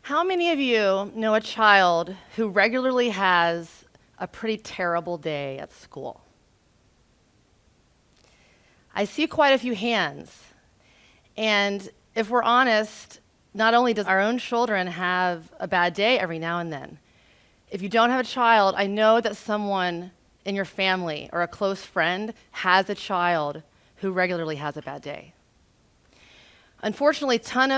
How many of you know a child who regularly has a pretty terrible day at school? I see quite a few hands. And if we're honest, not only does our own children have a bad day every now and then, if you don't have a child, I know that someone in your family or a close friend has a child who regularly has a bad day. Unfortunately, a ton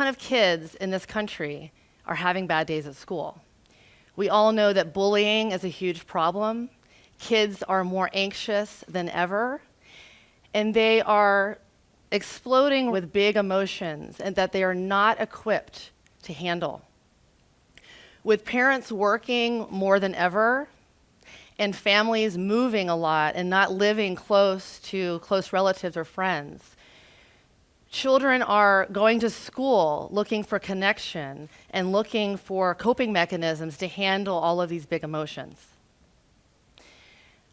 of kids in this country are having bad days at school. We all know that bullying is a huge problem. Kids are more anxious than ever, and they are exploding with big emotions and that they are not equipped to handle. With parents working more than ever and families moving a lot and not living close to close relatives or friends, children are going to school looking for connection and looking for coping mechanisms to handle all of these big emotions.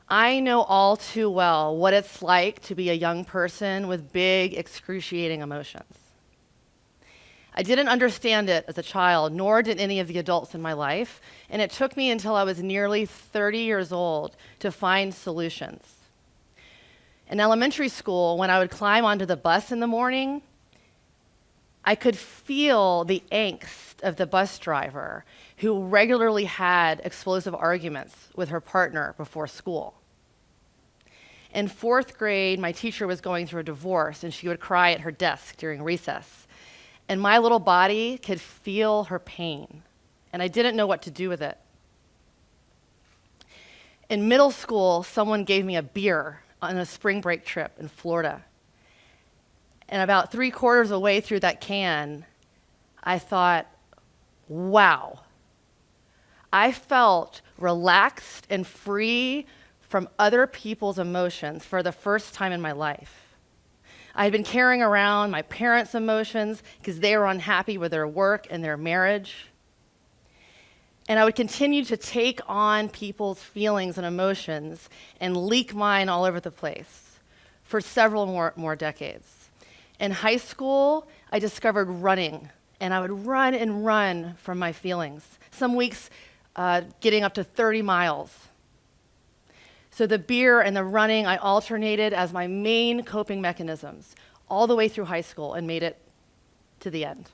I know all too well what it's like to be a young person with big, excruciating emotions. I didn't understand it as a child, nor did any of the adults in my life, and it took me until I was nearly 30 years old to find solutions. In elementary school, when I would climb onto the bus in the morning, I could feel the angst of the bus driver who regularly had explosive arguments with her partner before school. In fourth grade, my teacher was going through a divorce, and she would cry at her desk during recess. And my little body could feel her pain, and I didn't know what to do with it. In middle school, someone gave me a beer on a spring break trip in Florida. And about 3/4 of the way through that can, I thought, wow. I felt relaxed and free from other people's emotions for the first time in my life. I had been carrying around my parents' emotions because they were unhappy with their work and their marriage. And I would continue to take on people's feelings and emotions and leak mine all over the place for several more decades. In high school, I discovered running, and I would run and run from my feelings, some weeks getting up to 30 miles. So the beer and the running, I alternated as my main coping mechanisms all the way through high school and made it to the end.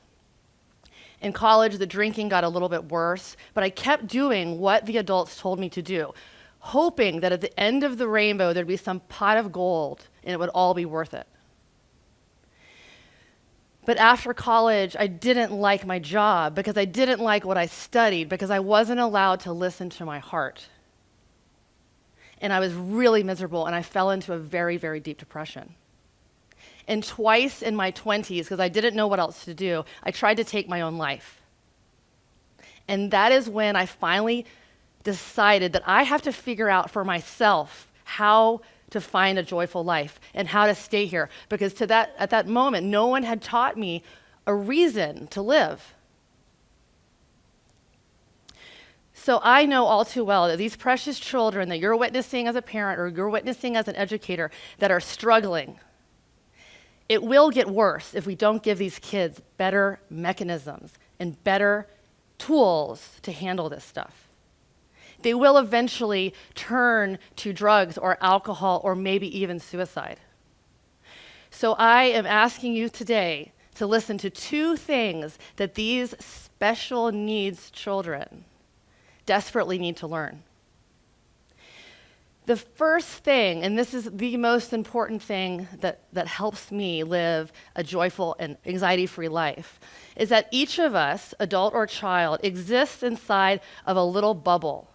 In college, the drinking got a little bit worse, but I kept doing what the adults told me to do, hoping that at the end of the rainbow, there'd be some pot of gold and it would all be worth it. But after college, I didn't like my job because I didn't like what I studied because I wasn't allowed to listen to my heart. And I was really miserable, and I fell into a very, very deep depression. And twice in my 20s, because I didn't know what else to do, I tried to take my own life. And that is when I finally decided that I have to figure out for myself how to find a joyful life and how to stay here. Because at that moment, no one had taught me a reason to live. So I know all too well that these precious children that you're witnessing as a parent or you're witnessing as an educator that are struggling, it will get worse if we don't give these kids better mechanisms and better tools to handle this stuff. They will eventually turn to drugs or alcohol or maybe even suicide. So I am asking you today to listen to two things that these special needs children desperately need to learn. The first thing, and this is the most important thing that helps me live a joyful and anxiety-free life, is that each of us, adult or child, exists inside of a little bubble.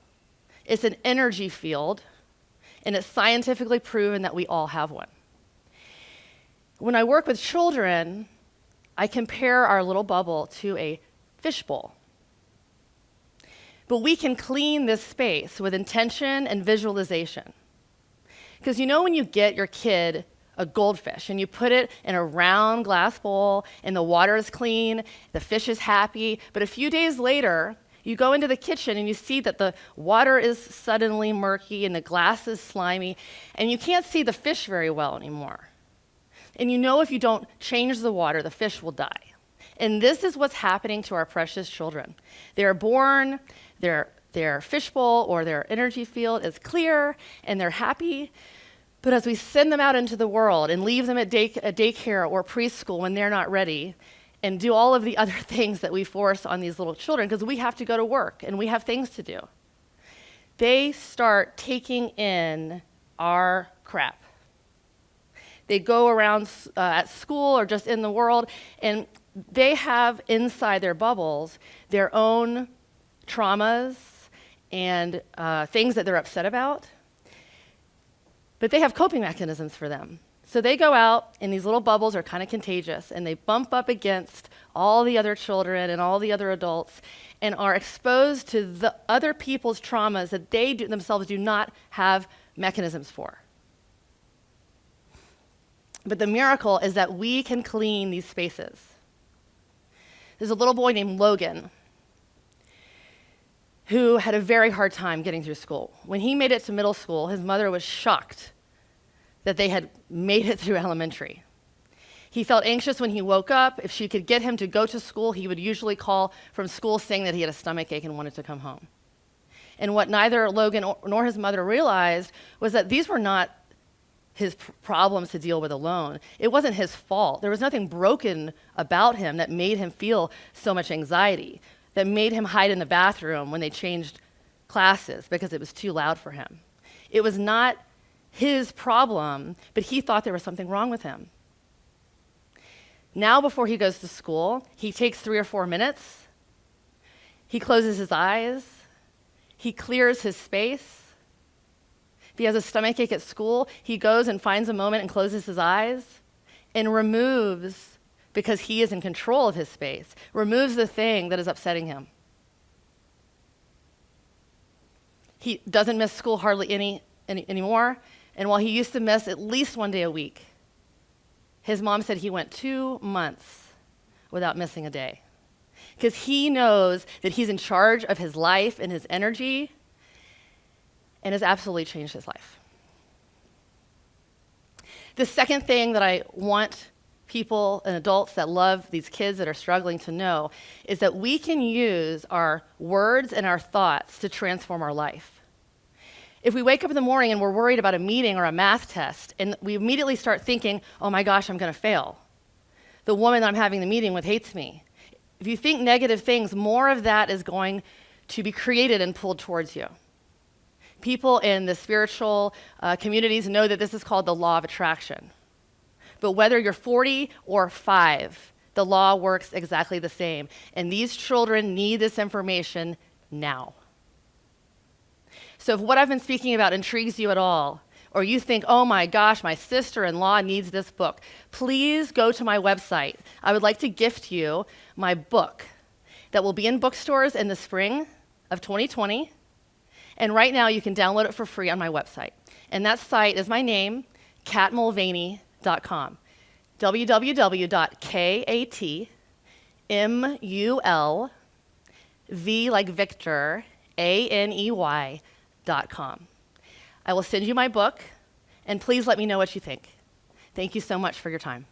It's an energy field, and it's scientifically proven that we all have one. When I work with children, I compare our little bubble to a fishbowl. But we can clean this space with intention and visualization. Because you know when you get your kid a goldfish and you put it in a round glass bowl and the water is clean, the fish is happy, but a few days later, you go into the kitchen and you see that the water is suddenly murky and the glass is slimy, and you can't see the fish very well anymore. And you know if you don't change the water, the fish will die. And this is what's happening to our precious children. They're born, their fishbowl or their energy field is clear, and they're happy. But as we send them out into the world and leave them at daycare or preschool when they're not ready, and do all of the other things that we force on these little children, because we have to go to work and we have things to do, they start taking in our crap. They go around at school or just in the world, and they have inside their bubbles their own traumas and things that they're upset about. But they have coping mechanisms for them. So they go out, and these little bubbles are kind of contagious, and they bump up against all the other children and all the other adults and are exposed to the other people's traumas that they themselves do not have mechanisms for. But the miracle is that we can clean these spaces. There's a little boy named Logan who had a very hard time getting through school. When he made it to middle school, his mother was shocked that they had made it through elementary. He felt anxious when he woke up. If she could get him to go to school, he would usually call from school saying that he had a stomach ache and wanted to come home. And what neither Logan nor his mother realized was that these were not his problems to deal with alone. It wasn't his fault. There was nothing broken about him that made him feel so much anxiety, that made him hide in the bathroom when they changed classes because it was too loud for him. It was not his problem, but he thought there was something wrong with him. Now, before he goes to school, he takes 3 or 4 minutes. He closes his eyes. He clears his space. If he has a stomachache at school, he goes and finds a moment and closes his eyes and removes, because he is in control of his space, removes the thing that is upsetting him. He doesn't miss school hardly anymore. And while he used to miss at least 1 day a week, his mom said he went 2 months without missing a day, because he knows that he's in charge of his life and his energy, and has absolutely changed his life. The second thing that I want people and adults that love these kids that are struggling to know is that we can use our words and our thoughts to transform our life. If we wake up in the morning and we're worried about a meeting or a math test, and we immediately start thinking, oh my gosh, I'm going to fail. The woman that I'm having the meeting with hates me. If you think negative things, more of that is going to be created and pulled towards you. People in the spiritual communities know that this is called the law of attraction. But whether you're 40 or 5, the law works exactly the same. And these children need this information now. So if what I've been speaking about intrigues you at all, or you think, oh my gosh, my sister-in-law needs this book, please go to my website. I would like to gift you my book that will be in bookstores in the spring of 2020. And right now you can download it for free on my website. And that site is my name, katmulvaney.com. www.katmulv like Victor, ANEY.com. I will send you my book, and please let me know what you think. Thank you so much for your time.